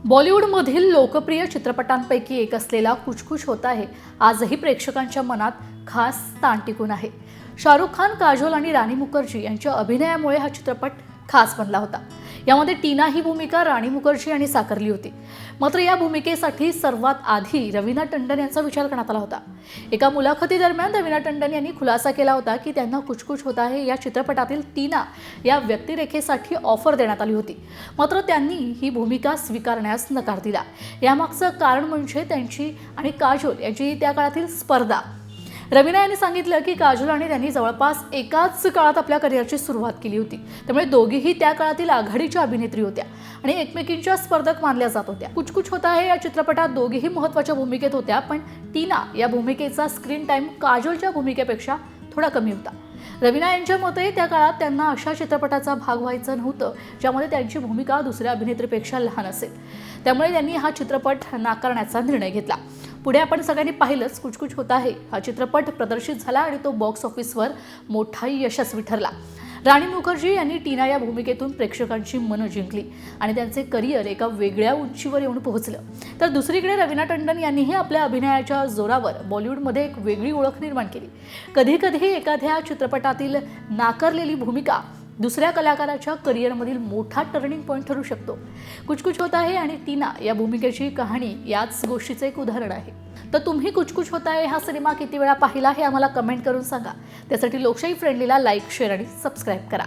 बॉलिवूडमधील लोकप्रिय चित्रपटांपैकी एक असलेला कुछ कुछ होता है आजही प्रेक्षकांच्या मनात खास स्थान टिकून आहे। शाहरुख खान, काजोल आणि राणी मुखर्जी यांच्या अभिनयामुळे हा चित्रपट खास बनला होता। यामध्ये टीना ही भूमिका राणी मुखर्जी यांनी साकारली होती। मात्र या भूमिकेसाठी सर्वात आधी रवीना टंडन यांचा विचार करण्यात आला होता। एका मुलाखतीदरम्यान रवीना टंडन यांनी खुलासा केला होता की त्यांना कुछ कुछ होता है या चित्रपटातील टीना या व्यक्तिरेखेसाठी ऑफर देण्यात आली होती। मात्र त्यांनी ही भूमिका स्वीकारण्यास नकार दिला। यामागचं कारण म्हणजे त्यांची आणि काजोल यांची त्या काळातील स्पर्धा। रवीना यांनी सांगितलं की काजोल आणि त्यांनी जवळपास एकाच काळात आपल्या करिअरची सुरुवात केली होती, त्यामुळे दोघीही त्या काळातील आघाडीच्या अभिनेत्री होत्या आणि एकमेकींच्या स्पर्धक मानल्या जात होत्या। कुछ कुछ होता है या चित्रपटात दोघीही महत्त्वाच्या भूमिकेत होत्या, पण टीना या भूमिकेचा स्क्रीन टाइम काजोलच्या भूमिकेपेक्षा थोडा कमी होता। रवीना यांच्या मते त्या काळात त्यांना अशा चित्रपटाचा भाग व्हायचं नव्हतं ज्यामध्ये त्यांची भूमिका दुसऱ्या अभिनेत्रीपेक्षा लहान असेल, त्यामुळे त्यांनी हा चित्रपट नाकारण्याचा निर्णय घेतला। पुढे आपण सगळ्यांनी पाहिलंच, कुछ कुछ होता है हा चित्रपट प्रदर्शित झाला आणि तो बॉक्स ऑफिसवर मोठा यशस्वी ठरला। राणी मुखर्जी यांनी टीना या भूमिकेतून प्रेक्षकांची मनं जिंकली आणि त्यांचे करिअर एका वेगळ्या उंचीवर येऊन पोहोचलं। तर दुसरीकडे रवीना टंडन यांनीही आपल्या अभिनयाच्या जोरावर बॉलिवूडमध्ये एक वेगळी ओळख निर्माण केली। कधी-कधी एखाद्या चित्रपटातील नाकारलेली भूमिका दुसऱ्या कलाकाराच्या करिअरमधील मोठा टर्निंग पॉइंट ठरू शकतो। कुछ कुछ होता है आणि टीना या भूमिकेची कहाणी याच गोष्टीचं एक उदाहरण आहे। तर तुम्ही कुछ कुछ होता है हा सिनेमा किती वेळा पाहिला हे आम्हाला कमेंट करून सांगा। त्यासाठी लोकशाही फ्रेंडलीला लाईक, शेअर आणि सबस्क्राईब करा।